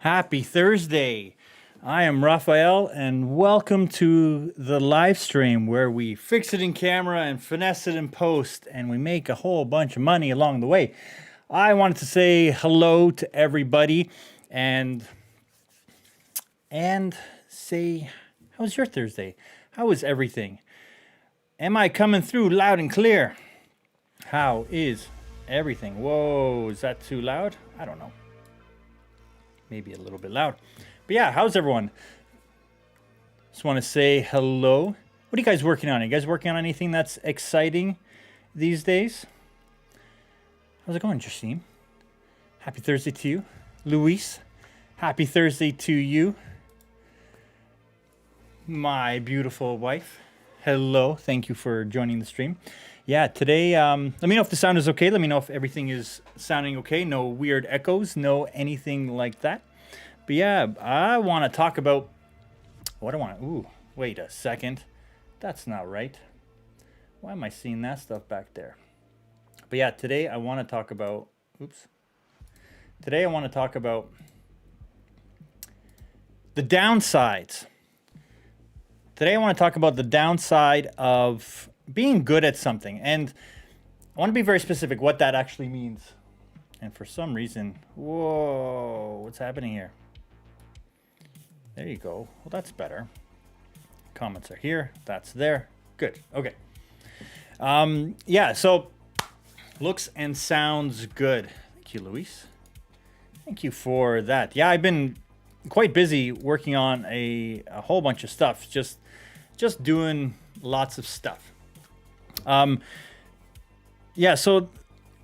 Happy Thursday. I am Raphael, and welcome to the live stream where we fix it in camera and finesse it in post, and we make a whole bunch of money along the way. I wanted to say hello to everybody and say, how's your Thursday? How is everything? Am I coming through loud and clear? How is everything? Whoa, is that too loud? I don't know. Maybe a little bit loud. But yeah, how's everyone? Just want to say hello. What are you guys working on? Are you guys working on anything that's exciting these days? How's it going, Jassim? Happy Thursday to you. Luis, happy Thursday to you. My beautiful wife. Hello, thank you for joining the stream. Yeah, today, let me know if the sound is okay. Let me know if everything is sounding okay. No weird echoes, no anything like that. But yeah, I want to talk about, ooh, wait a second. That's not right. Why am I seeing that stuff back there? But yeah, today I want to talk about, Today I want to talk about the downsides. Today I want to talk about the downside of being good at something. And I want to be very specific what that actually means. And for some reason, whoa, what's happening here? There you go. Well, that's better. Comments are here. That's there. Good. Okay. Yeah, so looks and sounds good. Thank you, Luis. Thank you for that. Yeah, I've been quite busy working on a whole bunch of stuff, just doing lots of stuff. Yeah, so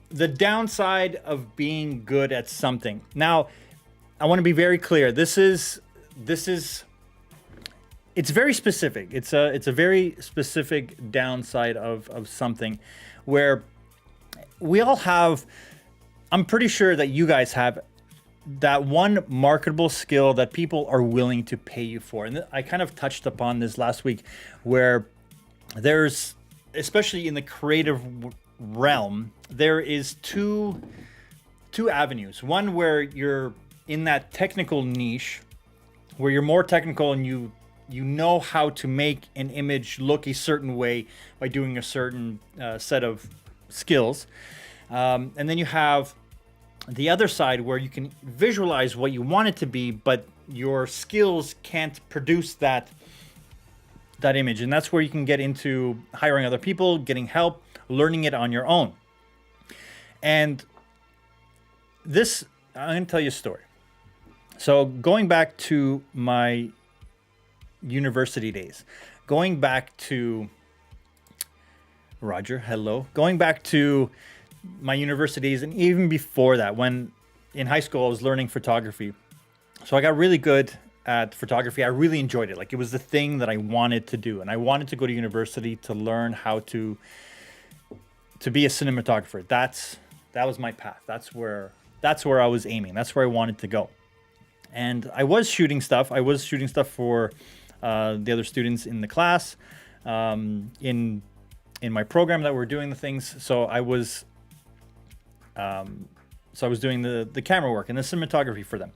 the downside of being good at something. Now, I want to be very clear. This is it's very specific. It's a very specific downside of something where we all have, I'm pretty sure that you guys have that one marketable skill that people are willing to pay you for. And I kind of touched upon this last week, where there's, especially in the creative realm, there is two avenues. One where you're in that technical niche, where you're more technical and you know how to make an image look a certain way by doing a certain set of skills. And then you have the other side where you can visualize what you want it to be, but your skills can't produce that image. And that's where you can get into hiring other people, getting help, learning it on your own. And this, I'm going to tell you a story. So going back to my university days, going back to Roger, hello, going back to my university days, and even before that, when in high school I was learning photography. So I got really good at photography. I really enjoyed it. Like, it was the thing that I wanted to do, and I wanted to go to university to learn how to be a cinematographer. That was my path. That's where I was aiming. That's where I wanted to go. And I was shooting stuff. I was shooting stuff for the other students in the class, in my program that were doing the things. So I was doing the camera work and the cinematography for them.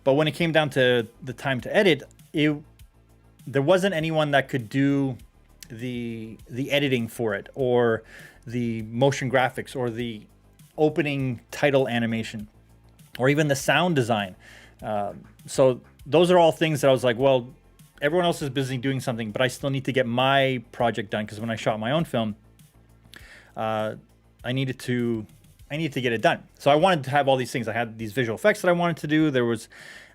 But when it came down to the time to edit, there wasn't anyone that could do the editing for it, or the motion graphics, or the opening title animation, or even the sound design. So those are all things that I was like, well, everyone else is busy doing something, but I still need to get my project done, because when I shot my own film, I needed to get it done. So I wanted to have all these things. I had these visual effects that I wanted to do. There was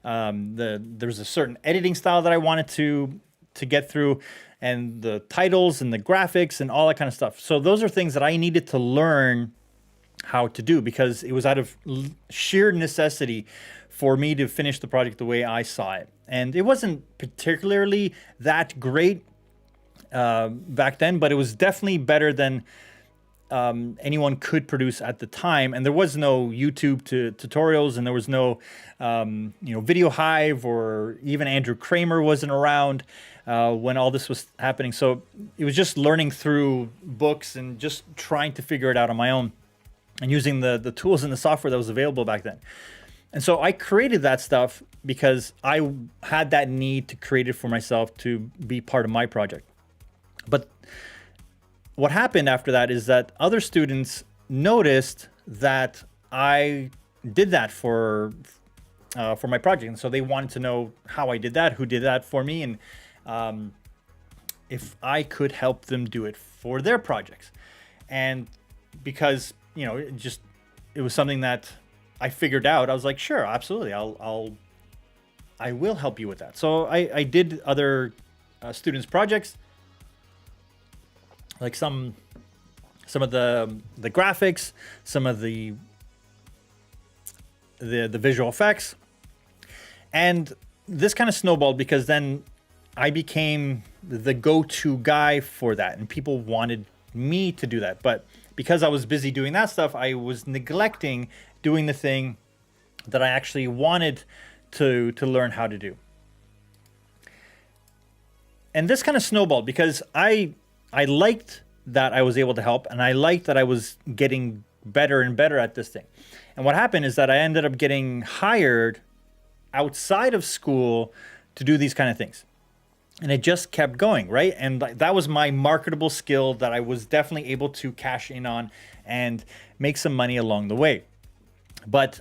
a certain editing style that I wanted to get through, and the titles and the graphics and all that kind of stuff. So those are things that I needed to learn how to do, because it was out of sheer necessity for me to finish the project the way I saw it. And it wasn't particularly that great back then, but it was definitely better than anyone could produce at the time. And there was no YouTube tutorials, and there was no Video Hive, or even Andrew Kramer wasn't around when all this was happening. So it was just learning through books and just trying to figure it out on my own, and using the tools and the software that was available back then. And so I created that stuff because I had that need to create it for myself, to be part of my project. But what happened after that is that other students noticed that I did that for my project. And so they wanted to know how I did that, who did that for me, and if I could help them do it for their projects. And because, it was something that I figured out, I was like, sure, absolutely, I will help you with that. So I did other students' projects, like some of the graphics, some of the visual effects, and this kind of snowballed, because then I became the go-to guy for that, and people wanted me to do that. But because I was busy doing that stuff, I was neglecting doing the thing that I actually wanted to learn how to do. And this kind of snowballed, because I liked that I was able to help, and I liked that I was getting better and better at this thing. And what happened is that I ended up getting hired outside of school to do these kind of things. And it just kept going, right? And that was my marketable skill that I was definitely able to cash in on and make some money along the way. But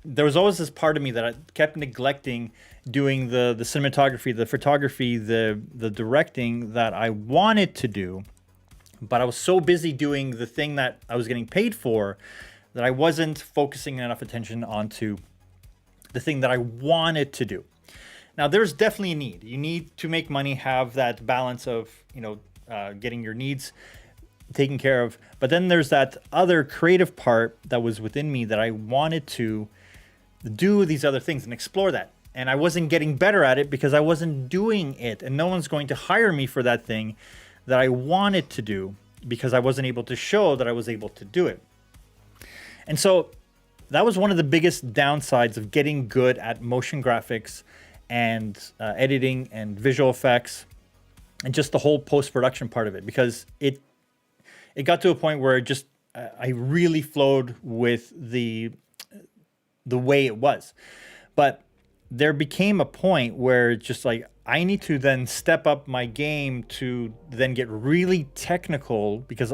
there was always this part of me that I kept neglecting doing the cinematography, the photography, the directing that I wanted to do, But I was so busy doing the thing that I was getting paid for that I wasn't focusing enough attention onto the thing that I wanted to do. Now, there's definitely a need. You need to make money, have that balance of, getting your needs taken care of. But then there's that other creative part that was within me that I wanted to do these other things and explore that. And I wasn't getting better at it because I wasn't doing it. And no one's going to hire me for that thing that I wanted to do because I wasn't able to show that I was able to do it. And so that was one of the biggest downsides of getting good at motion graphics and editing and visual effects and just the whole post-production part of it, because it got to a point where I really flowed with the way it was. But there became a point where just like I need to then step up my game to then get really technical, because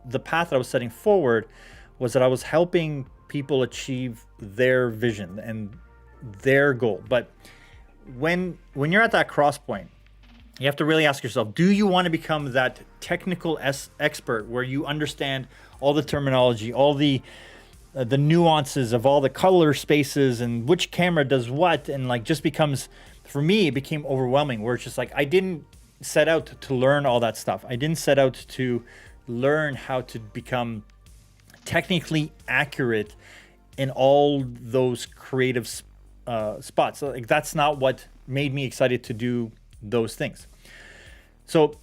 the path that I was setting forward was that I was helping people achieve their vision and their goal. But when you're at that cross point, you have to really ask yourself, do you want to become that technical expert where you understand all the terminology, all the nuances of all the color spaces and which camera does what, and like just becomes, for me, it became overwhelming, where it's just like I didn't set out to learn all that stuff. I didn't set out to learn how to become technically accurate in all those creative spots. So, like, that's not what made me excited to do those things. So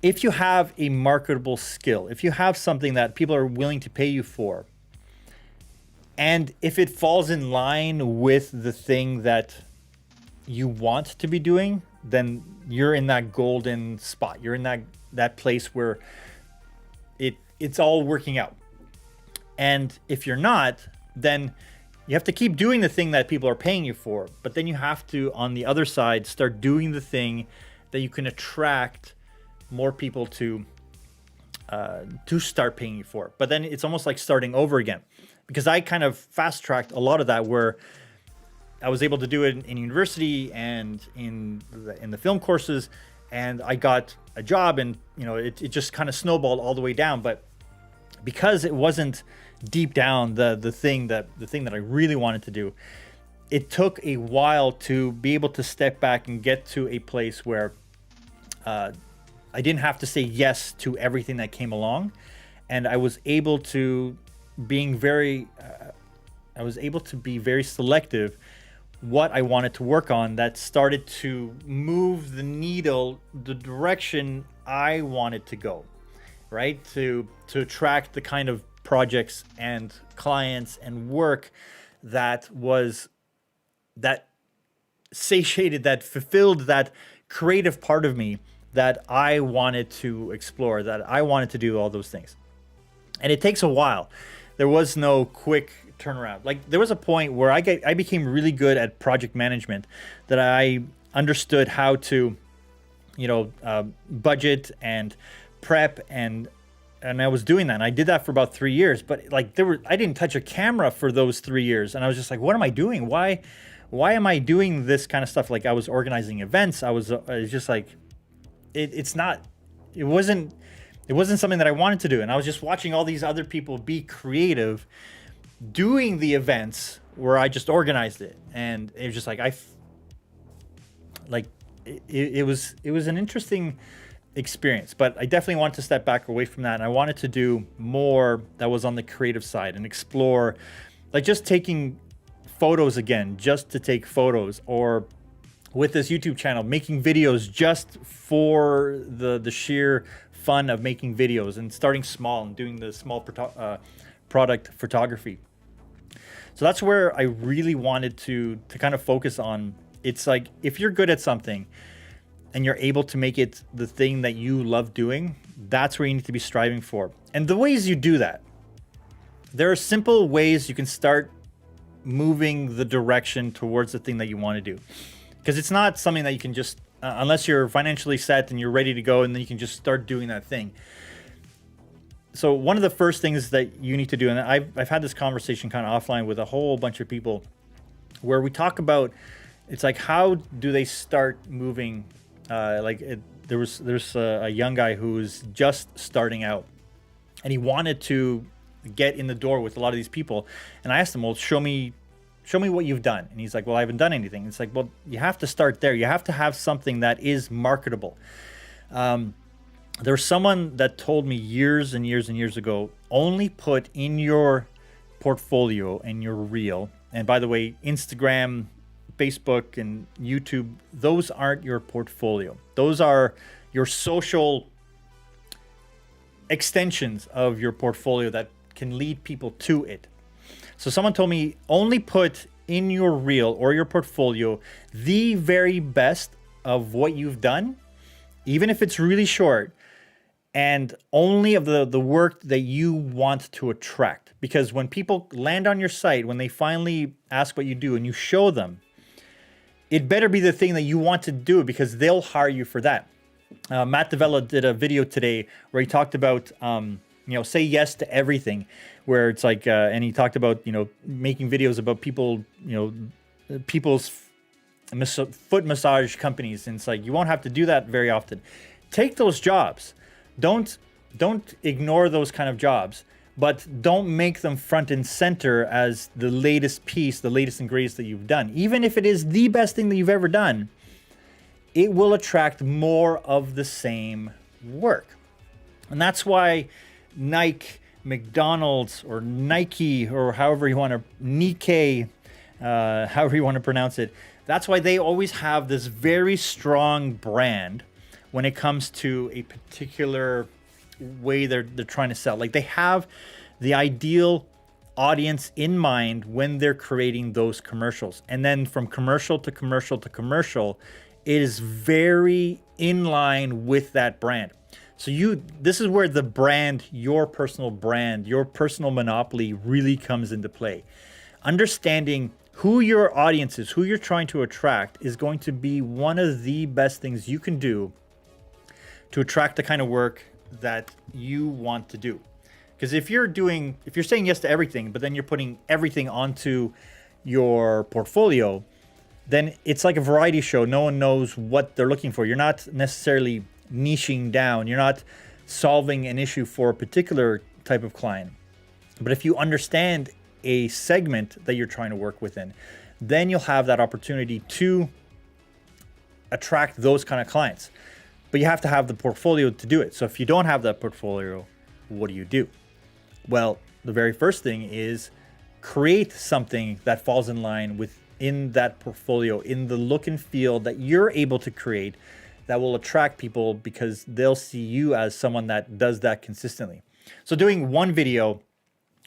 if you have a marketable skill, if you have something that people are willing to pay you for, and if it falls in line with the thing that you want to be doing, then you're in that golden spot. You're in that place where it's all working out. And if you're not, then you have to keep doing the thing that people are paying you for. But then you have to, on the other side, start doing the thing that you can attract more people to start paying you for. But then it's almost like starting over again, because I kind of fast tracked a lot of that, where I was able to do it in university and in the film courses, and I got a job, and it just kind of snowballed all the way down. But because it wasn't deep down the thing that I really wanted to do, it took a while to be able to step back and get to a place where I didn't have to say yes to everything that came along, and I was able to be very selective what I wanted to work on that started to move the needle the direction I wanted to go, right? To attract the kind of projects and clients and work that satiated, that fulfilled that creative part of me that I wanted to explore, that I wanted to do all those things. And it takes a while. There was no quick turnaround. Like, there was a point where I became really good at project management, that I understood how to, budget and prep, and I was doing that. And I did that for about 3 years, but like I didn't touch a camera for those 3 years. And I was just like, what am I doing? Why am I doing this kind of stuff? Like, I was organizing events. I was just like, it wasn't something that I wanted to do. And I was just watching all these other people be creative doing the events where I just organized it. And it was just like, it was an interesting experience, but I definitely wanted to step back away from that. And I wanted to do more that was on the creative side and explore, like, just taking photos again, just to take photos, or with this YouTube channel, making videos just for the sheer fun of making videos, and starting small and doing the small product photography. So that's where I really wanted to kind of focus on. It's like, if you're good at something and you're able to make it the thing that you love doing, that's where you need to be striving for. And the ways you do that, there are simple ways you can start moving the direction towards the thing that you want to do. Because it's not something that you can just, unless you're financially set and you're ready to go, and then you can just start doing that thing. So one of the first things that you need to do, and I've had this conversation kind of offline with a whole bunch of people, where we talk about, it's like, how do they start moving There's a young guy who's just starting out, and he wanted to get in the door with a lot of these people. And I asked him, well, show me what you've done. And he's like, well, I haven't done anything. It's like, well, you have to start there. You have to have something that is marketable. There's someone that told me years and years and years ago, only put in your portfolio and your reel. And by the way, Instagram, Facebook, and YouTube, those aren't your portfolio. Those are your social extensions of your portfolio that can lead people to it. So someone told me, only put in your reel or your portfolio the very best of what you've done, even if it's really short, and only of the work that you want to attract. Because when people land on your site, when they finally ask what you do and you show them, it better be the thing that you want to do, because they'll hire you for that. Matt Davella did a video today where he talked about, say yes to everything, where it's like, and he talked about, making videos about people, people's foot massage companies. And it's like, you won't have to do that very often. Take those jobs. Don't ignore those kind of jobs, but don't make them front and center as the latest piece, the latest and greatest that you've done. Even if it is the best thing that you've ever done, it will attract more of the same work. And that's why Nike, McDonald's, or Nike, or however you want to, Nikkei, however you want to pronounce it, that's why they always have this very strong brand when it comes to a particular way they're trying to sell. Like, they have the ideal audience in mind when they're creating those commercials. And then from commercial to commercial to commercial, it is very in line with that brand. So this is where the brand, your personal monopoly really comes into play. Understanding who your audience is, who you're trying to attract, is going to be one of the best things you can do to attract the kind of work that you want to do. Because if you're saying yes to everything, but then you're putting everything onto your portfolio, then it's like a variety show. No one knows what they're looking for. You're not necessarily niching down. You're not solving an issue for a particular type of client. But if you understand a segment that you're trying to work within, then you'll have that opportunity to attract those kind of clients. But you have to have the portfolio to do it. So if you don't have that portfolio, what do? Well, the very first thing is create something that falls in line within that portfolio, in the look and feel that you're able to create, that will attract people because they'll see you as someone that does that consistently. So doing one video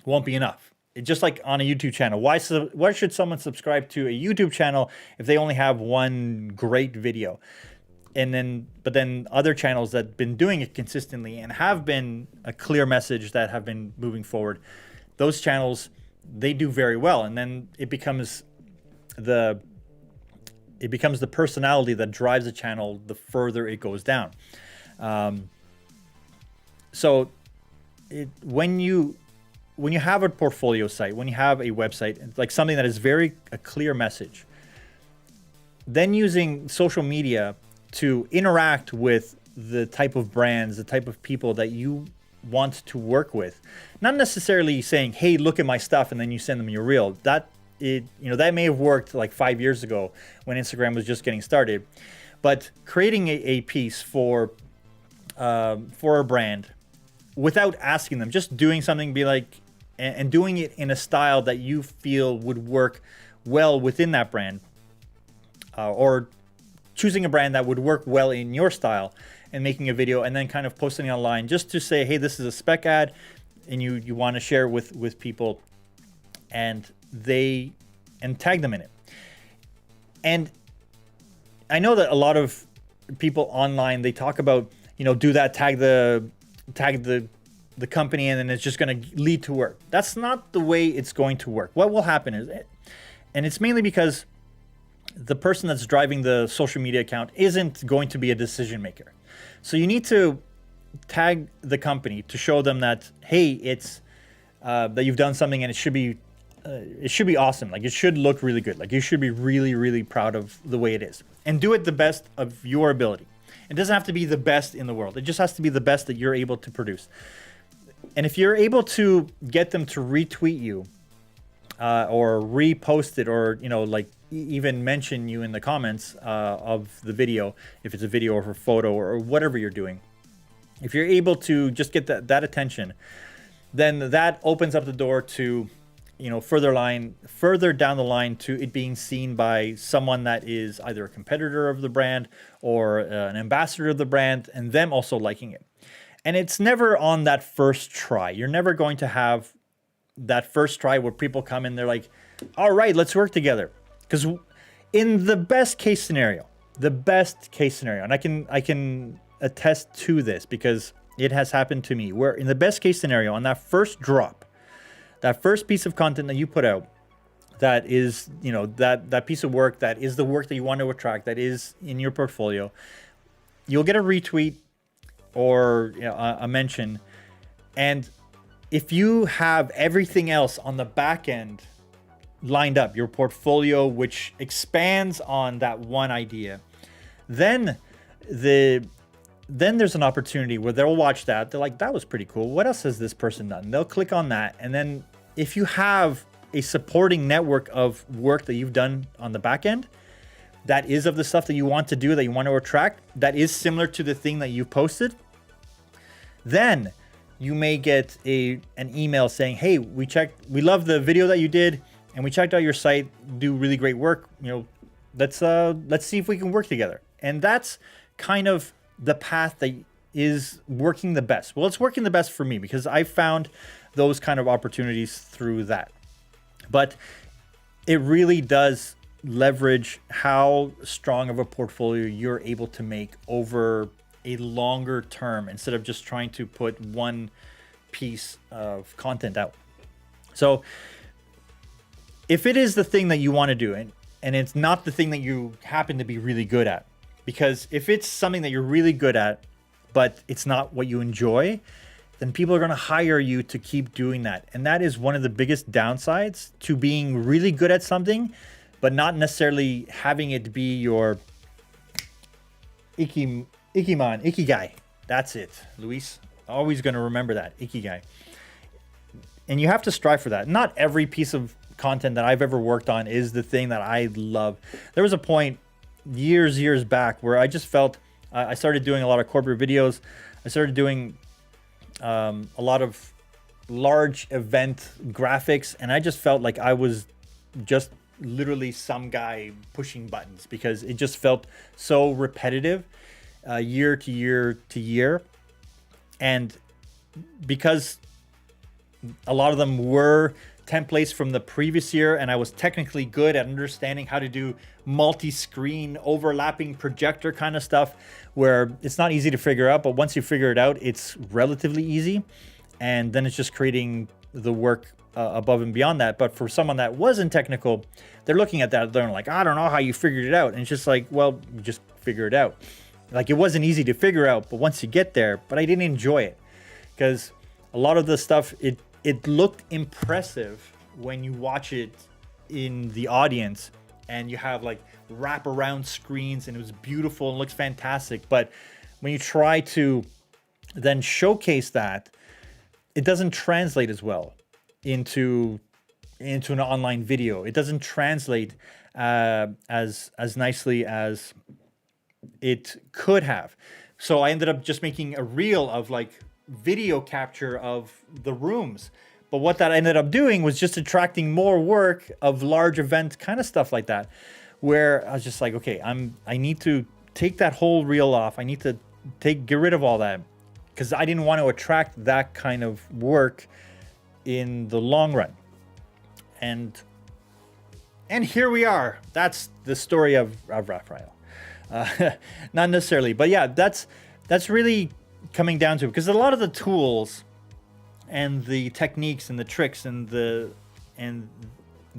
won't be enough. It's just like on a YouTube channel. Why should someone subscribe to a YouTube channel if they only have one great video? But then other channels that have been doing it consistently and have been a clear message that have been moving forward, those channels, they do very well. And then it becomes the personality that drives the channel the further it goes down. When you have a portfolio site, when you have a website, like something that is a clear message, then using social media to interact with the type of brands, the type of people that you want to work with. Not necessarily saying, hey, look at my stuff, and then you send them your reel. That may have worked like 5 years ago when Instagram was just getting started. But creating a piece for a brand without asking them, just doing something, and doing it in a style that you feel would work well within that brand, or choosing a brand that would work well in your style and making a video and then kind of posting it online just to say, hey, this is a spec ad, and you want to share with people, and tag them in it. And I know that a lot of people online, they talk about, do that, tag the company, and then it's just going to lead to work. That's not the way it's going to work. What will happen is, and it's mainly because the person that's driving the social media account isn't going to be a decision maker. So you need to tag the company to show them that, hey, it's that you've done something and it should be it should be awesome. Like, it should look really good. Like, you should be really, really proud of the way it is, and do it the best of your ability. It doesn't have to be the best in the world. It just has to be the best that you're able to produce. And if you're able to get them to retweet you, or repost it, or, you know, like even mention you in the comments of the video, if it's a video or a photo or whatever you're doing, if you're able to just get that attention, then that opens up the door to, you know, further down the line, to it being seen by someone that is either a competitor of the brand or an ambassador of the brand, and them also liking it. And it's never on that first try. You're never going to have that first try where people come in, they're like, all right, let's work together. Because in the best case scenario, and I can attest to this because it has happened to me, where in the best case scenario, on that first drop, that first piece of content that you put out, that is, you know, that piece of work, that is the work that you want to attract, that is in your portfolio, you'll get a retweet or, you know, a mention. And if you have everything else on the back end lined up, your portfolio, which expands on that one idea, then there's an opportunity where they'll watch that. They're like, that was pretty cool. What else has this person done? They'll click on that. And then if you have a supporting network of work that you've done on the back end, that is of the stuff that you want to do, that you want to attract, that is similar to the thing that you've posted, then you may get an email saying, hey, we love the video that you did, and we checked out your site, do really great work. You know, let's see if we can work together. And that's kind of the path that is working the best. Well, it's working the best for me because I found those kind of opportunities through that. But it really does leverage how strong of a portfolio you're able to make over a longer term, instead of just trying to put one piece of content out. So if it is the thing that you want to do, and it's not the thing that you happen to be really good at, because if it's something that you're really good at, but it's not what you enjoy, then people are going to hire you to keep doing that. And that is one of the biggest downsides to being really good at something, but not necessarily having it be your ikigai. That's it, Luis. Always going to remember that, ikigai. And you have to strive for that. Not every piece of content that I've ever worked on is the thing that I love. There was a point years back where I just felt I started doing a lot of corporate videos. I started doing a lot of large event graphics, and I just felt like I was just literally some guy pushing buttons, because it just felt so repetitive year to year. And because a lot of them were templates from the previous year, and I was technically good at understanding how to do multi-screen overlapping projector kind of stuff, where it's not easy to figure out, but once you figure it out, it's relatively easy. And then it's just creating the work above and beyond that. But for someone that wasn't technical, they're looking at that, they're like, I don't know how you figured it out. And it's just like, well, you just figure it out. Like, it wasn't easy to figure out, but once you get there, but I didn't enjoy it, because a lot of the stuff, it looked impressive when you watch it in the audience, and you have like wraparound screens, and it was beautiful and looks fantastic. But when you try to then showcase that, it doesn't translate as well into an online video. It doesn't translate as nicely as it could have. So I ended up just making a reel of like video capture of the rooms. But what that ended up doing was just attracting more work of large event kind of stuff like that, where I was just like, okay, I need to take that whole reel off. I need to get rid of all that, because I didn't want to attract that kind of work in the long run. And here we are. That's the story of Raphael. Not necessarily, but yeah, that's really coming down to it, because a lot of the tools and the techniques and the tricks and the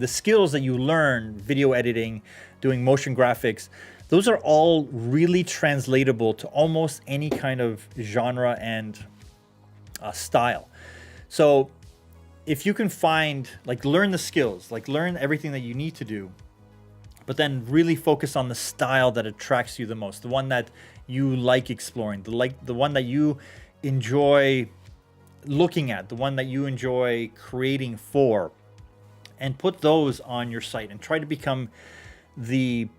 skills that you learn, video editing, doing motion graphics, those are all really translatable to almost any kind of genre and style. So if you can find, like, learn the skills, like learn everything that you need to do, but then really focus on the style that attracts you the most, the one that you like exploring, the one that you enjoy looking at, the one that you enjoy creating for, and put those on your site and try to become an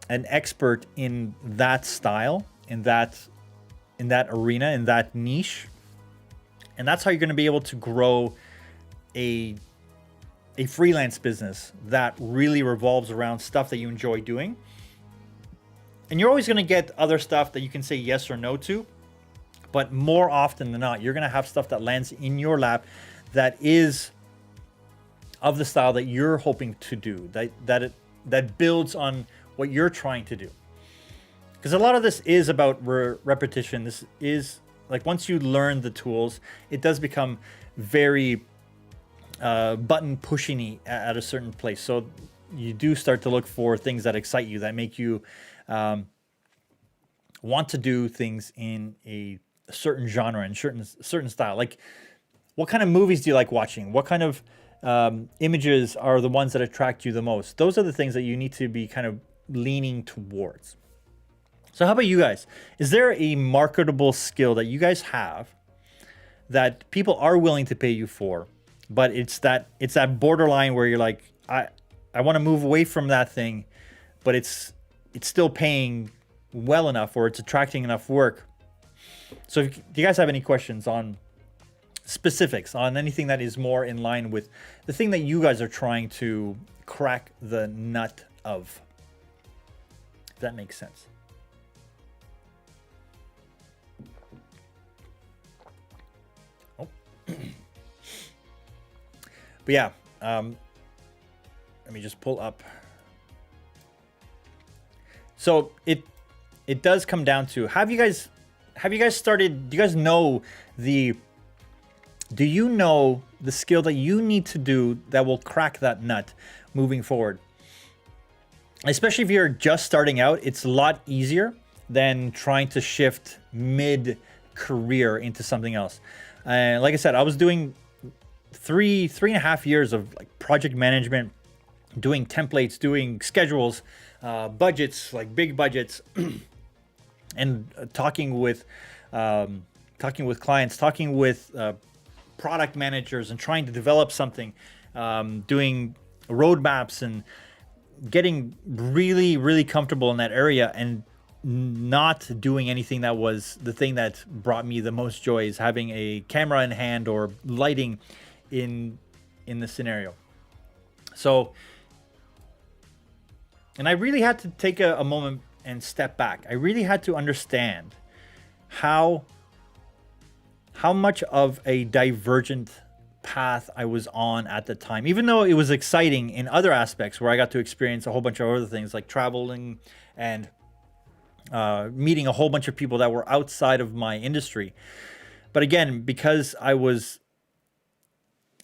expert in that style, in that arena, in that niche. And that's how you're going to be able to grow a freelance business that really revolves around stuff that you enjoy doing. And you're always going to get other stuff that you can say yes or no to, but more often than not, you're going to have stuff that lands in your lap that is of the style that you're hoping to do, that builds on what you're trying to do. Because a lot of this is about repetition. This is, like, once you learn the tools, it does become very button pushing at a certain place. So you do start to look for things that excite you, that make you want to do things in a certain genre and certain style. Like, what kind of movies do you like watching? What kind of images are the ones that attract you the most? Those are the things that you need to be kind of leaning towards. So how about you guys? Is there a marketable skill that you guys have that people are willing to pay you for, but it's that borderline where you're like, I want to move away from that thing, but it's still paying well enough, or it's attracting enough work? So do you guys have any questions on specifics, on anything that is more in line with the thing that you guys are trying to crack the nut of? If that makes sense. Oh. But yeah, let me just pull up. So it does come down to, have you guys started, do you guys know the skill that you need to do that will crack that nut moving forward? Especially if you're just starting out, it's a lot easier than trying to shift mid-career into something else. Like I said, I was doing three and a half years of, like, project management, doing templates, doing schedules, budgets, like big budgets, and talking with clients, talking with product managers, and trying to develop something, doing roadmaps, and getting really, really comfortable in that area, and not doing anything that was the thing that brought me the most joy, is having a camera in hand or lighting in the scenario. So, and I really had to take a moment and step back. I really had to understand how much of a divergent path I was on at the time, even though it was exciting in other aspects where I got to experience a whole bunch of other things, like traveling and meeting a whole bunch of people that were outside of my industry. But again, because I was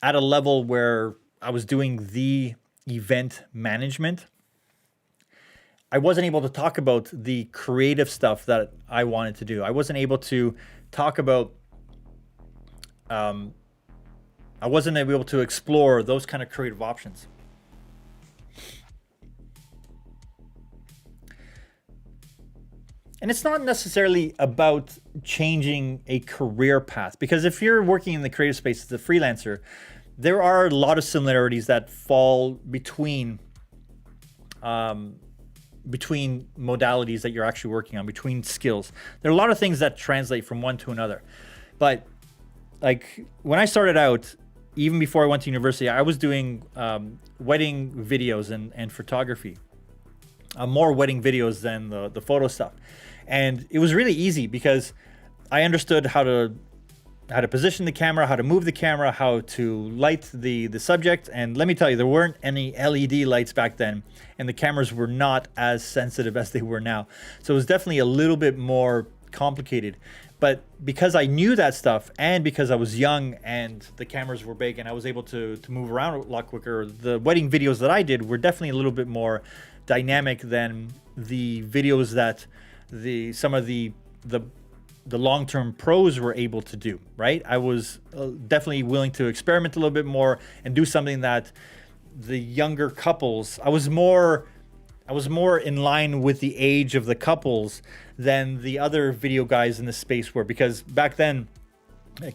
at a level where I was doing the event management, I wasn't able to talk about the creative stuff that I wanted to do. I wasn't able to talk about, I wasn't able to explore those kind of creative options. And it's not necessarily about changing a career path, because if you're working in the creative space as a freelancer, there are a lot of similarities that fall between modalities that you're actually working on, between skills. There are a lot of things that translate from one to another. But like when I started out, even before I went to university, I was doing wedding videos and photography. More wedding videos than the photo stuff. And it was really easy because I understood how to position the camera, how to move the camera, how to light the subject. And let me tell you, there weren't any LED lights back then, and the cameras were not as sensitive as they were now. So it was definitely a little bit more complicated. But because I knew that stuff, and because I was young and the cameras were big and I was able to move around a lot quicker, the wedding videos that I did were definitely a little bit more dynamic than the videos that some of the the long-term pros were able to do, right? I was definitely willing to experiment a little bit more and do something that the younger couples, I was more in line with the age of the couples than the other video guys in the space were, because back then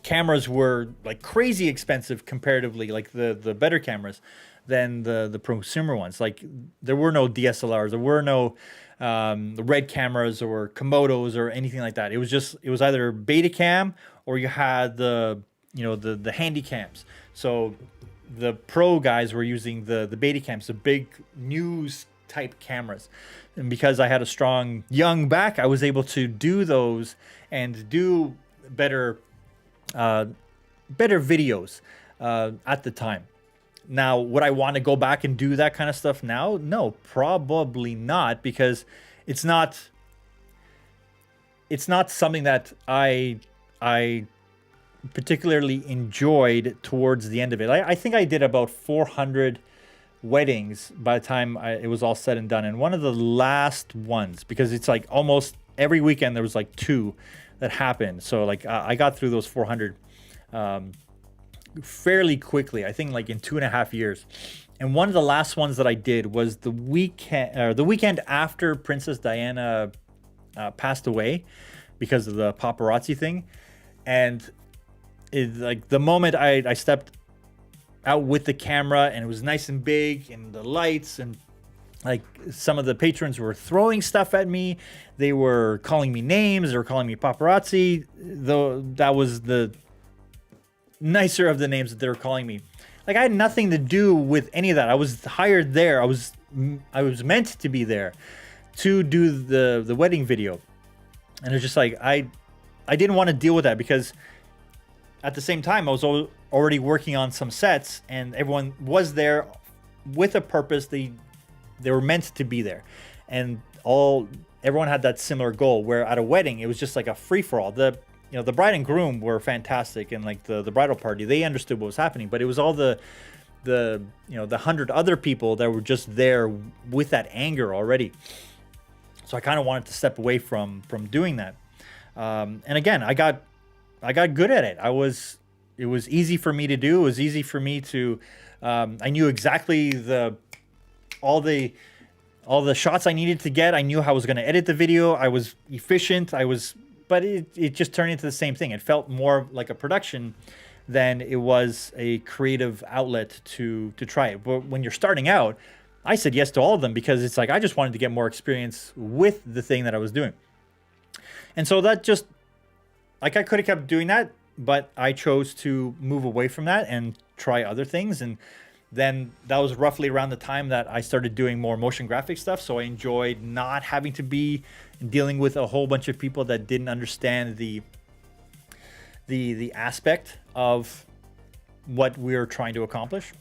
cameras were like crazy expensive comparatively, like the better cameras than the prosumer ones. Like there were no DSLRs, there were no red cameras or Komodos or anything like that. It was either Betacam or you had the handy cams. So the pro guys were using the Betacams, the big news type cameras. And because I had a strong young back, I was able to do those and do better videos at the time. Now, would I want to go back and do that kind of stuff now? No, probably not, because it's not something that I particularly enjoyed towards the end of it. I think I did about 400 weddings by the time it was all said and done. And one of the last ones, because it's like almost every weekend there was like 2 that happened. So like I got through those 400 fairly quickly, I think like in 2.5 years. And one of the last ones that I did was the weekend after Princess Diana passed away because of the paparazzi thing. And like the moment I stepped out with the camera and it was nice and big and the lights, and like some of the patrons were throwing stuff at me, they were calling me names, they were calling me paparazzi, though that was the nicer of the names that they were calling me. Like I had nothing to do with any of that. I was hired there. I was meant to be there to do the wedding video. And it's just like I didn't want to deal with that, because at the same time I was already working on some sets and everyone was there with a purpose. They were meant to be there, and everyone had that similar goal, where at a wedding it was just like a free-for-all. The bride and groom were fantastic, and like the bridal party, they understood what was happening, but it was all the 100 other people that were just there with that anger already. So I kind of wanted to step away from doing that. And again, I got good at it. It was easy for me to do. It was easy for me to, I knew exactly all the shots I needed to get. I knew how I was going to edit the video. I was efficient. But it just turned into the same thing. It felt more like a production than it was a creative outlet to try it. But when you're starting out, I said yes to all of them, because it's like I just wanted to get more experience with the thing that I was doing. And so that just, like, I could have kept doing that, but I chose to move away from that and try other things. And then that was roughly around the time that I started doing more motion graphic stuff. So I enjoyed not having to be dealing with a whole bunch of people that didn't understand the aspect of what we were trying to accomplish.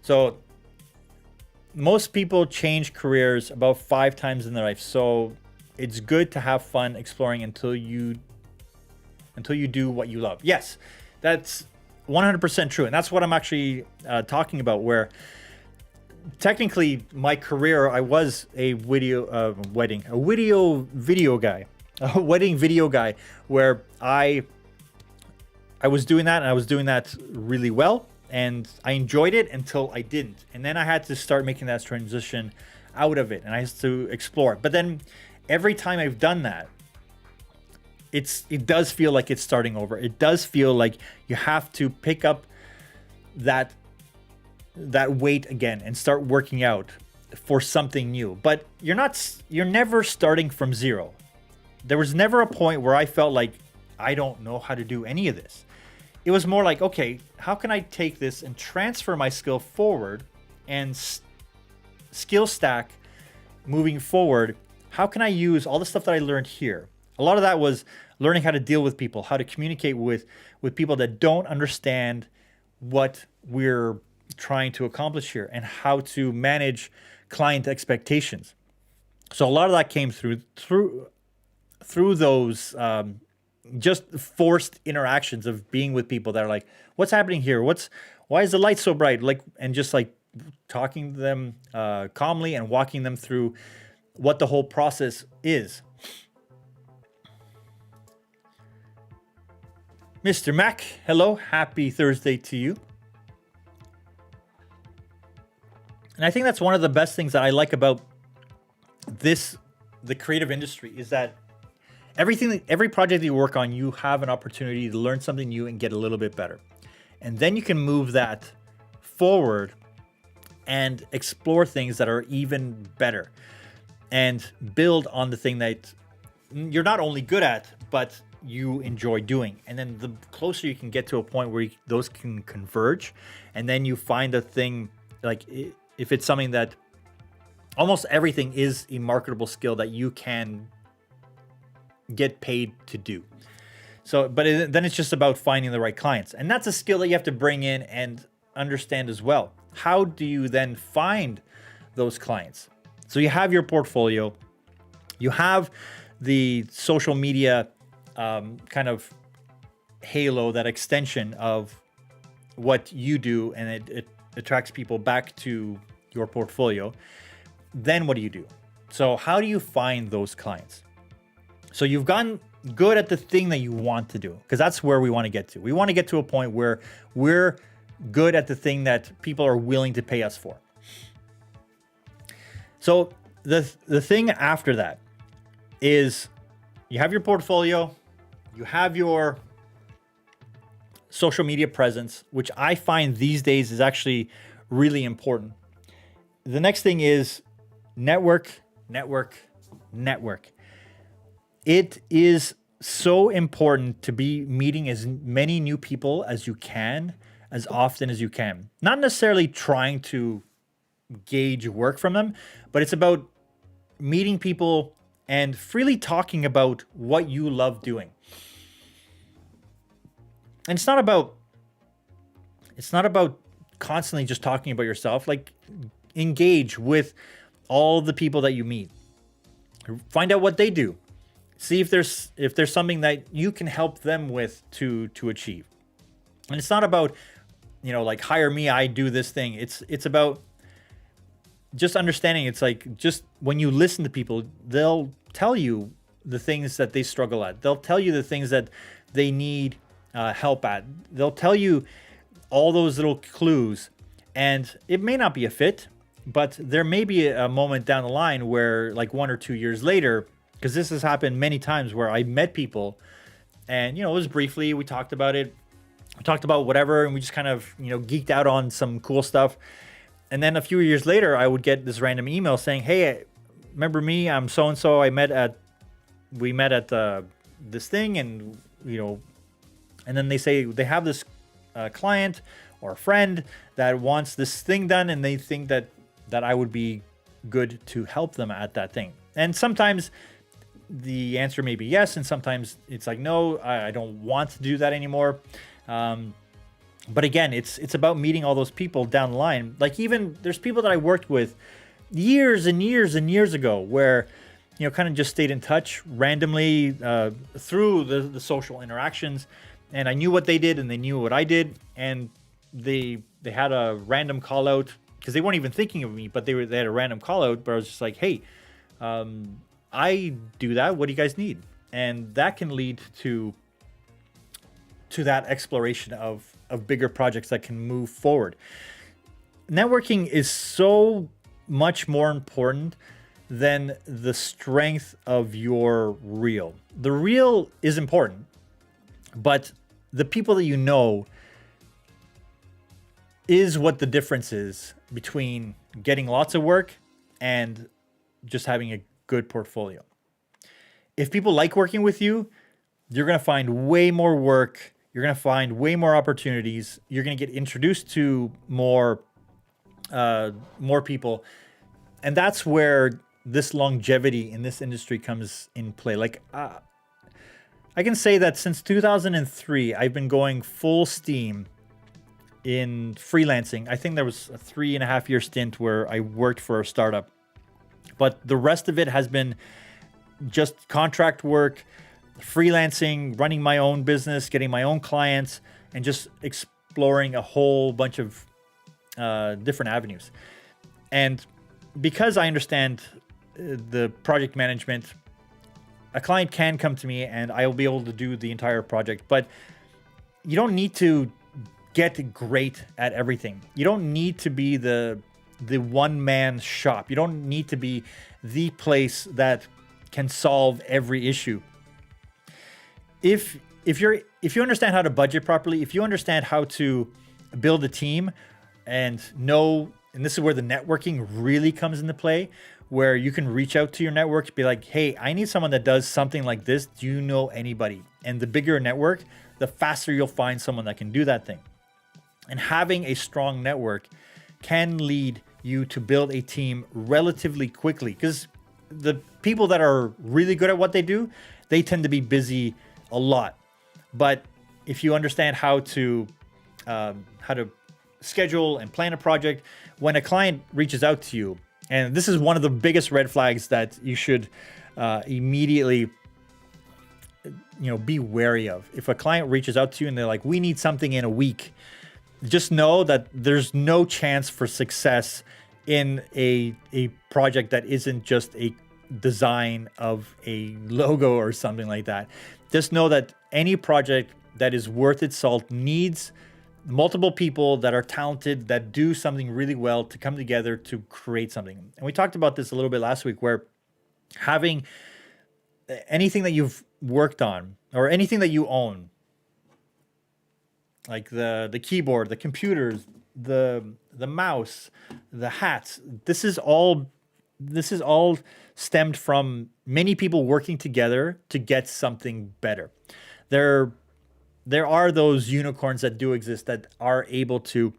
So most people change careers about 5 times in their life. So it's good to have fun exploring until you do what you love. Yes, that's 100% true. And that's what I'm actually talking about, where technically my career, I was a wedding video guy, where I was doing that, and I was doing that really well, and I enjoyed it until I didn't. And then I had to start making that transition out of it, and I had to explore it. But then every time I've done that, it does feel like it's starting over. It does feel like you have to pick up that weight again and start working out for something new. But you're never starting from zero. There was never a point where I felt like I don't know how to do any of this. It was more like, okay, how can I take this and transfer my skill forward and skill stack moving forward? How can I use all the stuff that I learned here? A lot of that was learning how to deal with people, how to communicate with people that don't understand what we're trying to accomplish here, and how to manage client expectations. So a lot of that came through those just forced interactions of being with people that are like, what's happening here? Why is the light so bright? Like, and just like talking to them calmly and walking them through what the whole process is. Mr. Mac, hello, happy Thursday to you. And I think that's one of the best things that I like about the creative industry, is that every project that you work on, you have an opportunity to learn something new and get a little bit better. And then you can move that forward and explore things that are even better and build on the thing that you're not only good at, but you enjoy doing. And then the closer you can get to a point where those can converge, and then you find a thing, like if it's something that almost everything is a marketable skill that you can get paid to do. So, but then it's just about finding the right clients. And that's a skill that you have to bring in and understand as well. How do you then find those clients? So you have your portfolio, you have the social media kind of halo, that extension of what you do, and it attracts people back to your portfolio. Then what do you do? So how do you find those clients? So you've gotten good at the thing that you want to do, because that's where we want to get to. We want to get to a point where we're good at the thing that people are willing to pay us for. So the thing after that is you have your portfolio, you have your social media presence, which I find these days is actually really important. The next thing is network. It is so important to be meeting as many new people as you can, as often as you can. Not necessarily trying to gauge work from them, but it's about meeting people and freely talking about what you love doing. And it's not about constantly just talking about yourself. Like, engage with all the people that you meet. Find out what they do. See if there's something that you can help them with to achieve. And it's not about, like, hire me, I do this thing. It's about just understanding. It's like, just when you listen to people, they'll tell you the things that they struggle at. They'll tell you the things that they need help at. They'll tell you all those little clues, and it may not be a fit, but there may be a moment down the line where, like 1 or 2 years later, because this has happened many times, where I met people and, it was briefly, we talked about it. We talked about whatever, and we just kind of, geeked out on some cool stuff. And then a few years later, I would get this random email saying, "Hey, remember me? I'm so-and-so. We met at this thing," and, and then they say they have this client or a friend that wants this thing done, and they think that I would be good to help them at that thing. And sometimes the answer may be yes, and sometimes it's like, no, I don't want to do that anymore. But again, it's about meeting all those people down the line. Like, even there's people that I worked with years and years and years ago where, kind of just stayed in touch randomly through the social interactions. And I knew what they did and they knew what I did. And they had a random call out, because they weren't even thinking of me, but they had a random call out. But I was just like, "Hey, I do that. What do you guys need?" And that can lead to that exploration of bigger projects that can move forward. Networking is so much more important than the strength of your reel. The reel is important, but the people that you know is what the difference is between getting lots of work and just having a good portfolio. If people like working with you, you're going to find way more work. You're going to find way more opportunities. You're going to get introduced to more people. And that's where this longevity in this industry comes in play. Like, I can say that since 2003, I've been going full steam in freelancing. I think there was a 3.5 year stint where I worked for a startup, but the rest of it has been just contract work, freelancing, running my own business, getting my own clients, and just exploring a whole bunch of different avenues. And because I understand the project management, a client can come to me and I will be able to do the entire project. But you don't need to get great at everything. You don't need to be the one man shop. You don't need to be the place that can solve every issue. If you understand how to budget properly, if you understand how to build a team and know, and this is where the networking really comes into play, where you can reach out to your network, be like, hey, I need someone that does something like this. Do you know anybody? And the bigger a network, the faster you'll find someone that can do that thing. And having a strong network can lead you to build a team relatively quickly, because the people that are really good at what they do, they tend to be busy a lot. But if you understand how to schedule and plan a project, when a client reaches out to you, and this is one of the biggest red flags that you should immediately be wary of. If a client reaches out to you and they're like, we need something in a week, just know that there's no chance for success in a project that isn't just a design of a logo or something like that. Just know that any project that is worth its salt needs multiple people that are talented, that do something really well, to come together to create something. And we talked about this a little bit last week, where having anything that you've worked on or anything that you own, like the keyboard, the computers, the mouse, the hats, this is all stemmed from many people working together to get something better. There are those unicorns that do exist that are able to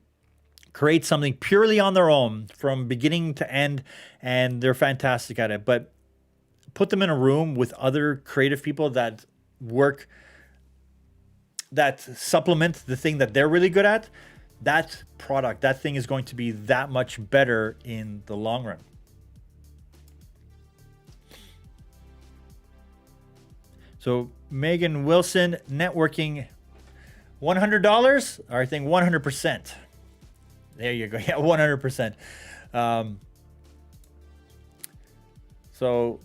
create something purely on their own from beginning to end, and they're fantastic at it. But put them in a room with other creative people that supplement the thing that they're really good at, that product, that thing is going to be that much better in the long run. So Megan Wilson, networking, $100, or I think 100%. There you go. Yeah, 100%. So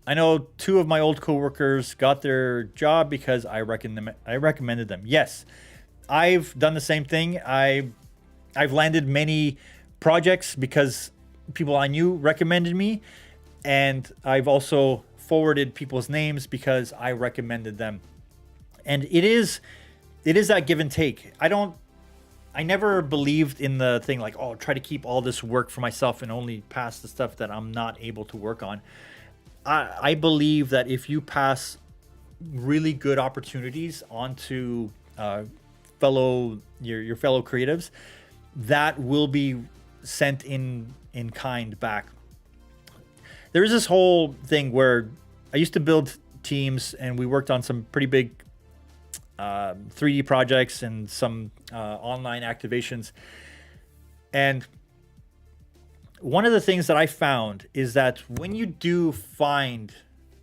I know 2 of my old coworkers got their job because I recommended them. Yes, I've done the same thing. I've landed many projects because people I knew recommended me, and I've also forwarded people's names because I recommended them. And it is that give and take. I never believed in the thing like, oh, try to keep all this work for myself and only pass the stuff that I'm not able to work on. I believe that if you pass really good opportunities onto your fellow creatives, that will be sent in kind back. There is this whole thing where I used to build teams, and we worked on some pretty big 3D projects and some online activations. And one of the things that I found is that when you do find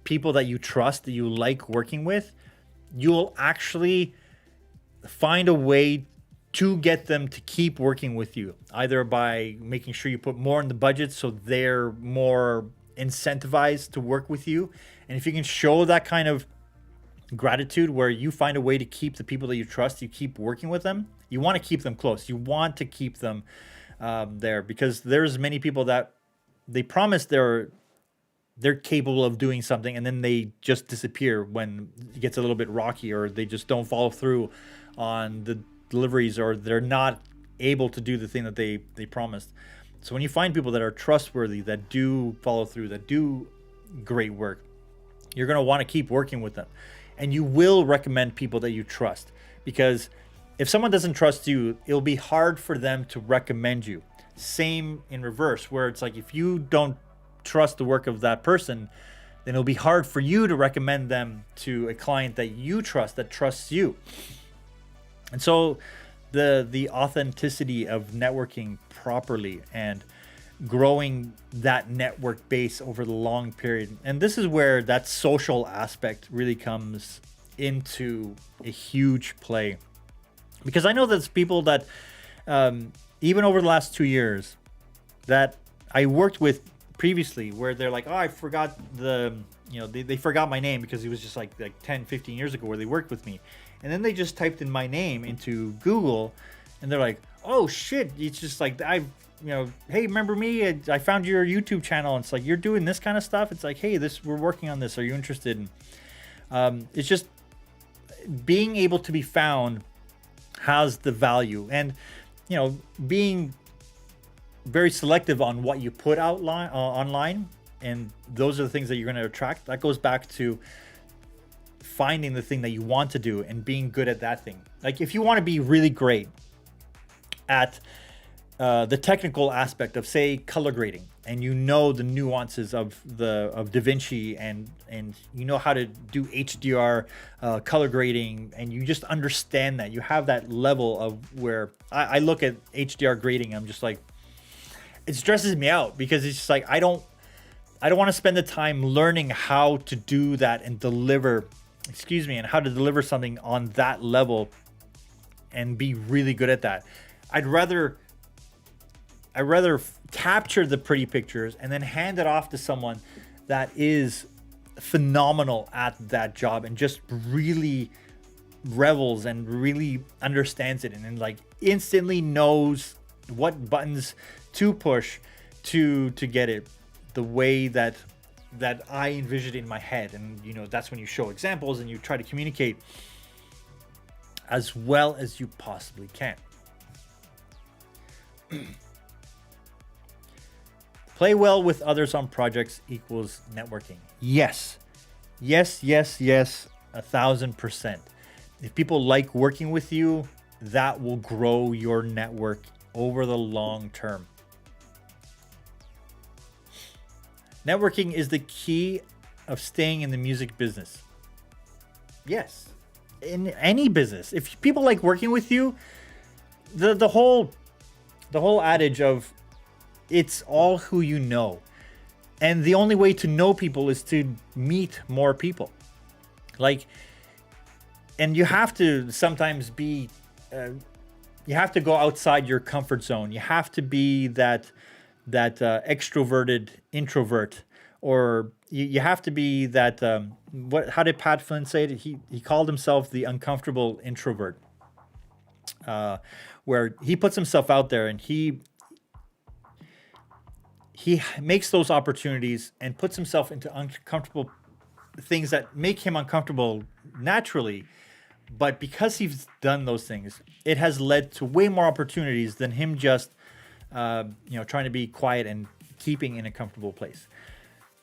people that you trust, that you like working with, you'll actually find a way to get them to keep working with you, either by making sure you put more in the budget so they're more incentivized to work with you. And if you can show that kind of gratitude where you find a way to keep the people that you trust, you keep working with them, you want to keep them close. You want to keep them there, because there's many people that they promise they're capable of doing something, and then they just disappear when it gets a little bit rocky, or they just don't follow through on the deliveries, or they're not able to do the thing that they promised. So when you find people that are trustworthy, that do follow through, that do great work, you're going to want to keep working with them. And you will recommend people that you trust, because if someone doesn't trust you, it'll be hard for them to recommend you. Same in reverse, where it's like if you don't trust the work of that person, then it'll be hard for you to recommend them to a client that you trust, that trusts you. And so the authenticity of networking properly and growing that network base over the long period. And this is where that social aspect really comes into a huge play. Because I know there's people that, even over the last 2 years, that I worked with previously, where they're like, oh, I forgot the they forgot my name because it was just like 10, 15 years ago where they worked with me. And then they just typed in my name into Google and they're like, oh shit, it's just like, hey, remember me? I found your YouTube channel. And it's like, you're doing this kind of stuff. It's like, hey, we're working on this. Are you interested? And it's just being able to be found has the value, and being very selective on what you put out online, and those are the things that you're going to attract. That goes back to finding the thing that you want to do and being good at that thing. Like if you want to be really great at the technical aspect of, say, color grading, and the nuances of Da Vinci, and you know how to do HDR color grading, and you just understand that you have that level of where I look at HDR grading, I'm just like, it stresses me out because it's just like I don't want to spend the time learning how to do that and and how to deliver something on that level and be really good at that. I'd rather capture the pretty pictures and then hand it off to someone that is phenomenal at that job and just really revels and really understands it, and then like instantly knows what buttons to push to get it the way that I envisioned in my head. And that's when you show examples and you try to communicate as well as you possibly can. Play well with others on projects equals networking. Yes, 1,000%. If people like working with you, that will grow your network over the long term. Networking is the key of staying in the music business. Yes, in any business. If people like working with you, the whole adage of it's all who you know. And the only way to know people is to meet more people. And you have to sometimes be, you have to go outside your comfort zone. You have to be that extroverted introvert, or you have to be that, how did Pat Flynn say it? He called himself the uncomfortable introvert, where he puts himself out there and he makes those opportunities and puts himself into uncomfortable things that make him uncomfortable naturally. But because he's done those things, it has led to way more opportunities than him just, trying to be quiet and keeping in a comfortable place.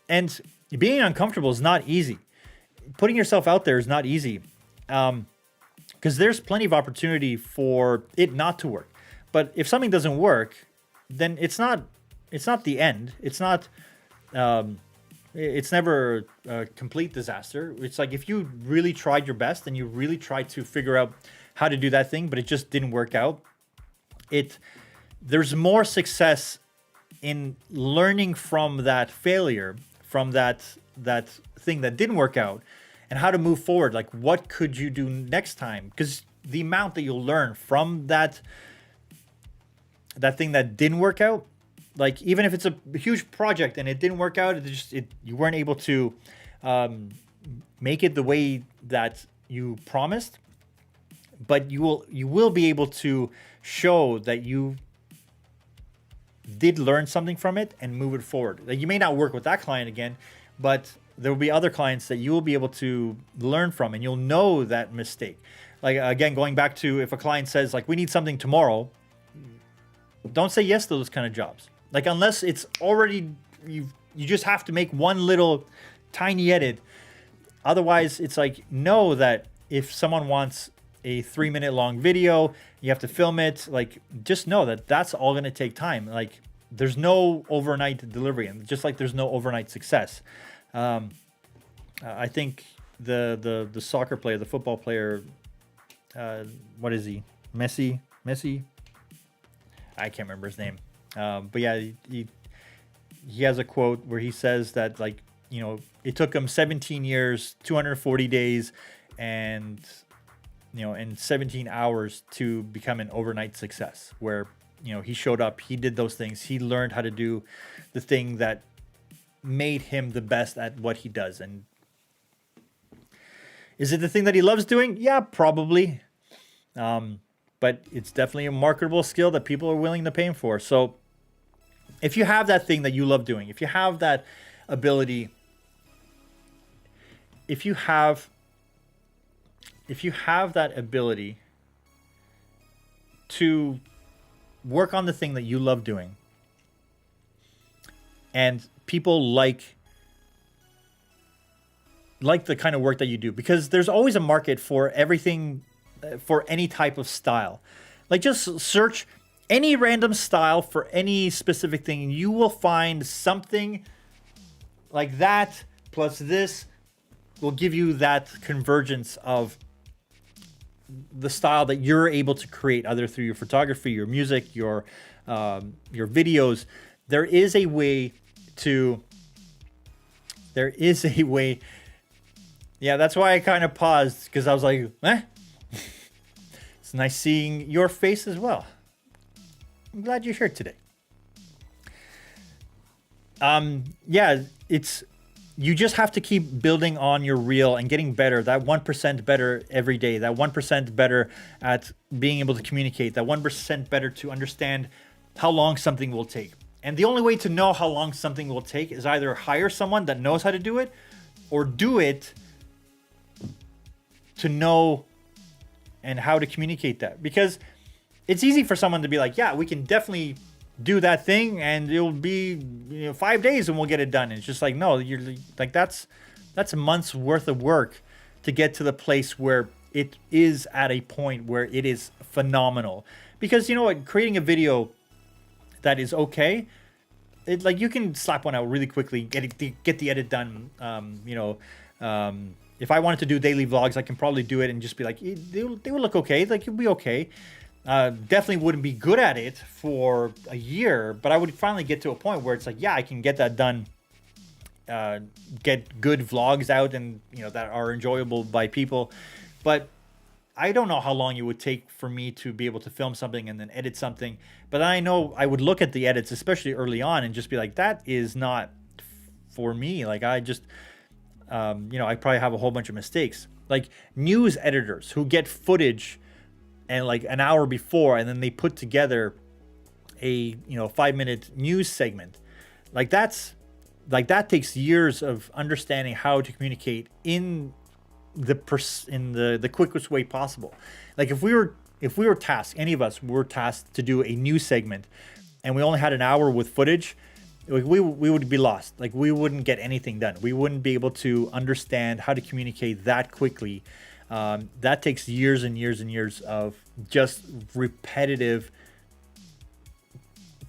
And being uncomfortable is not easy. Putting yourself out there is not easy, because there's plenty of opportunity for it not to work. But if something doesn't work, then it's not the end. It's not, it's never a complete disaster. It's like if you really tried your best and you really tried to figure out how to do that thing, but it just didn't work out, there's more success in learning from that failure, from that thing that didn't work out, and how to move forward. Like, what could you do next time? Because the amount that you'll learn from that thing that didn't work out, like even if it's a huge project and it didn't work out, you weren't able to make it the way that you promised, but you will be able to show that you did learn something from it and move it forward. Like, you may not work with that client again, but there will be other clients that you will be able to learn from, and you'll know that mistake. Like, again, going back to, if a client says like, we need something tomorrow, don't say yes to those kind of jobs. Like, unless it's already, you just have to make one little tiny edit. Otherwise, it's like, know that if someone wants a 3-minute long video, you have to film it. Like, just know that that's all going to take time. Like, there's no overnight delivery, and just like there's no overnight success. I think the soccer player, the football player, what is he? Messi? I can't remember his name. But yeah, he has a quote where he says that, like, it took him 17 years, 240 days, and in 17 hours to become an overnight success, where he showed up, he did those things, he learned how to do the thing that made him the best at what he does. And is it the thing that he loves doing? Yeah, probably. But it's definitely a marketable skill that people are willing to pay him for. So if you have that thing that you love doing, if you have that ability, if you have that ability to work on the thing that you love doing, and people like the kind of work that you do, because there's always a market for everything, for any type of style. Like, just search any random style for any specific thing, you will find something like that plus this will give you that convergence of the style that you're able to create, either through your photography, your music, your videos. There is a way. Yeah, that's why I kind of paused, because I was like, It's nice seeing your face as well. I'm glad you're here today. Yeah, you just have to keep building on your reel and getting better, that 1% better every day, that 1% better at being able to communicate, that 1% better to understand how long something will take. And the only way to know how long something will take is either hire someone that knows how to do it, or do it to know and how to communicate that. Because it's easy for someone to be like, yeah, we can definitely do that thing and it'll be 5 days and we'll get it done. And it's just like, no, you're like, that's a month's worth of work to get to the place where it is at a point where it is phenomenal. Because you know what, creating a video that is okay, like, you can slap one out really quickly, get the edit done. If I wanted to do daily vlogs, I can probably do it and just be like, they would look okay, like, it'll be okay. Definitely wouldn't be good at it for a year, but I would finally get to a point where it's like, yeah, I can get that done, get good vlogs out, and that are enjoyable by people. But I don't know how long it would take for me to be able to film something and then edit something. But I know I would look at the edits, especially early on, and just be like, that is not for me. Like, I just, I probably have a whole bunch of mistakes. Like, news editors who get footage and like an hour before, and then they put together a 5-minute news segment. That takes years of understanding how to communicate in the quickest way possible. Like, if we were tasked, any of us were tasked to do a news segment, and we only had an hour with footage, like, we would be lost. Like, we wouldn't get anything done. We wouldn't be able to understand how to communicate that quickly. That takes years and years and years of just repetitive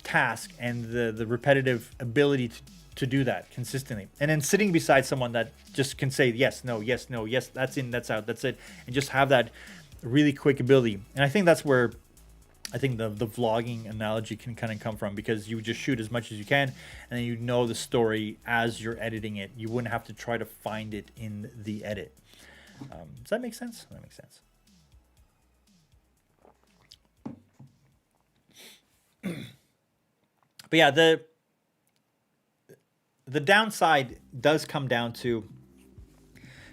task and the repetitive ability to do that consistently. And then sitting beside someone that just can say yes, no, yes, no, yes, that's in, that's out, that's it. And just have that really quick ability. And I think that's where I think the vlogging analogy can kind of come from, because you just shoot as much as you can, and then the story as you're editing it. You wouldn't have to try to find it in the edit. Does that make sense? That makes sense. But yeah, the downside does come down to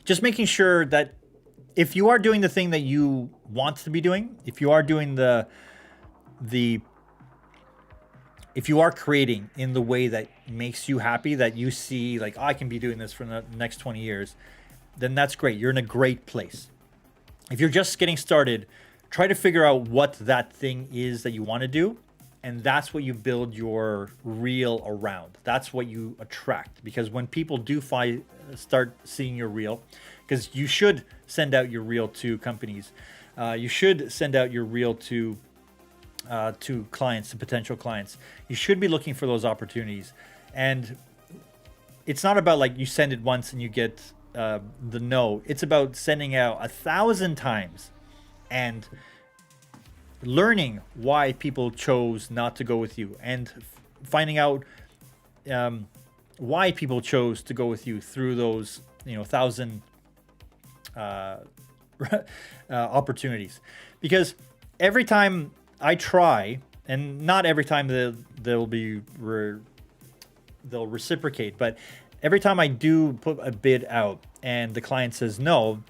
just making sure that if you are doing the thing that you want to be doing, if you are doing if you are creating in the way that makes you happy, that you see like, I can be doing this for the next 20 years, then that's great. You're in a great place. If you're just getting started, try to figure out what that thing is that you want to do. And that's what you build your reel around. That's what you attract. Because when people do start seeing your reel, because you should send out your reel to companies. You should send out your reel to clients, to potential clients. You should be looking for those opportunities. And it's not about like you send it once and you get the no. It's about sending out 1,000 times and learning why people chose not to go with you, and finding out why people chose to go with you through those 1,000 opportunities. Because every time I try, and not every time there'll be they'll reciprocate. But every time I do put a bid out and the client says no,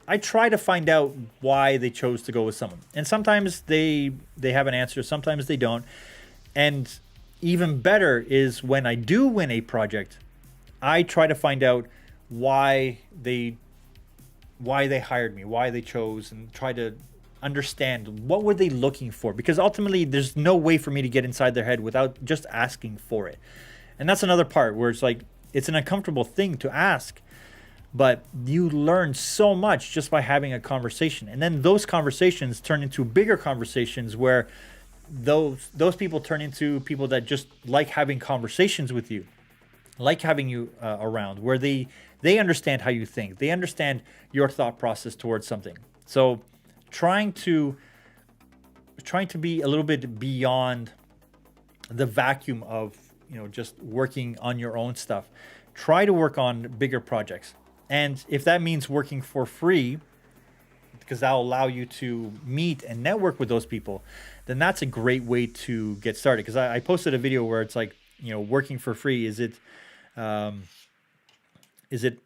I try to find out why they chose to go with someone. And sometimes they have an answer, sometimes they don't. And even better is when I do win a project, I try to find out why they hired me, why they chose, and try to understand what were they looking for, because ultimately there's no way for me to get inside their head without just asking for it. And that's another part where it's like, it's an uncomfortable thing to ask, but you learn so much just by having a conversation. And then those conversations turn into bigger conversations where those people turn into people that just like having conversations with you, like having you around, where they understand how you think, they understand your thought process towards something. So trying to be a little bit beyond the vacuum of, you know, just working on your own stuff. Try to work on bigger projects. And if that means working for free, because that'll allow you to meet and network with those people, then that's a great way to get started. Because I posted a video where it's like, you know, working for free, is it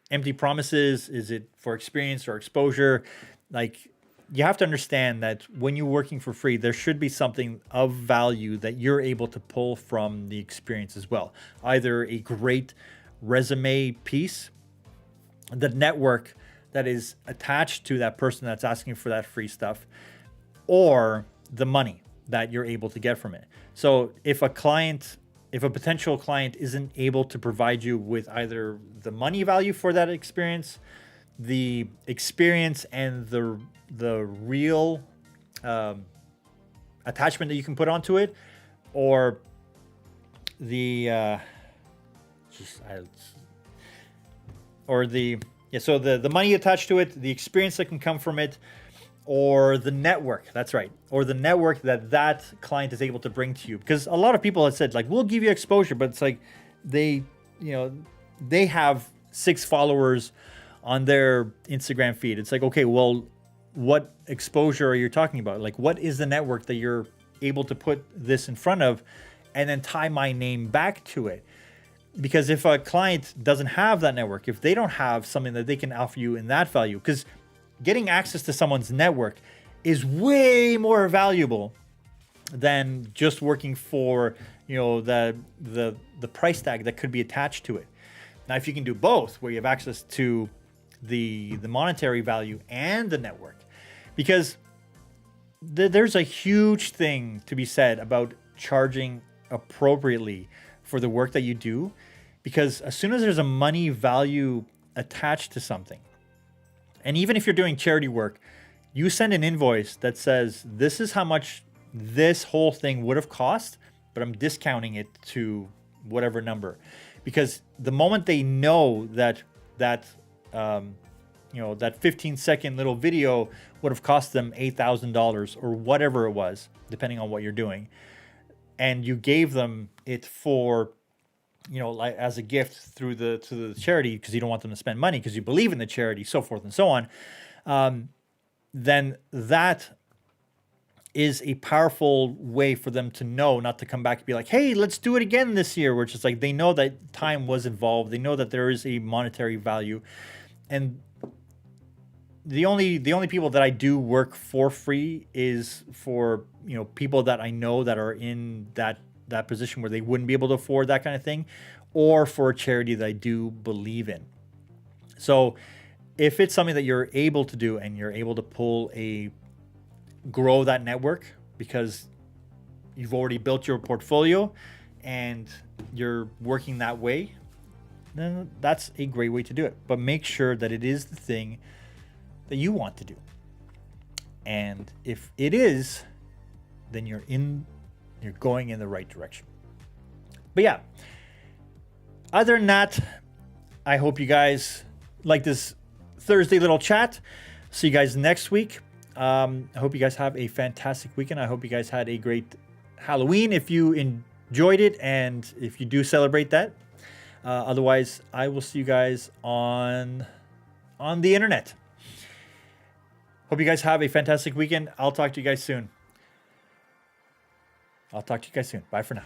empty promises? Is it for experience or exposure? Like, you have to understand that when you're working for free, there should be something of value that you're able to pull from the experience as well. Either a great resume piece, the network that is attached to that person that's asking for that free stuff, or the money that you're able to get from it. So if a potential client isn't able to provide you with either the money value for that experience, the experience, and the real attachment that you can put onto it, or the the money attached to it, the experience that can come from it, or the network. That's right. Or the network that client is able to bring to you. Because a lot of people have said, like, we'll give you exposure, but it's like they have 6 followers on their Instagram feed. It's like, okay, well, what exposure are you talking about? Like, what is the network that you're able to put this in front of and then tie my name back to it? Because if a client doesn't have that network, if they don't have something that they can offer you in that value, because getting access to someone's network is way more valuable than just working for, you know, the price tag that could be attached to it. Now, if you can do both, where you have access to the monetary value and the network, because there's a huge thing to be said about charging appropriately for the work that you do, because as soon as there's a money value attached to something, and even if you're doing charity work, you send an invoice that says, this is how much this whole thing would have cost, but I'm discounting it to whatever number. Because the moment they know that 15-second little video would have cost them $8,000 or whatever it was, depending on what you're doing, and you gave them it for, you know, like as a gift to the charity, because you don't want them to spend money because you believe in the charity, so forth and so on, then that is a powerful way for them to know not to come back and be like, hey, let's do it again this year, which is like, they know that time was involved. They know that there is a monetary value. And the only people that I do work for free is for, you know, people that I know that are in that position where they wouldn't be able to afford that kind of thing, or for a charity that I do believe in. So if it's something that you're able to do and you're able to grow that network because you've already built your portfolio and you're working that way, then that's a great way to do it. But make sure that it is the thing that you want to do. And if it is, then you're going in the right direction. But yeah, other than that, I hope you guys like this Thursday little chat. See you guys next week. I hope you guys have a fantastic weekend. I hope you guys had a great Halloween if you enjoyed it and if you do celebrate that. Otherwise, I will see you guys on the internet. Hope you guys have a fantastic weekend. I'll talk to you guys soon. Bye for now.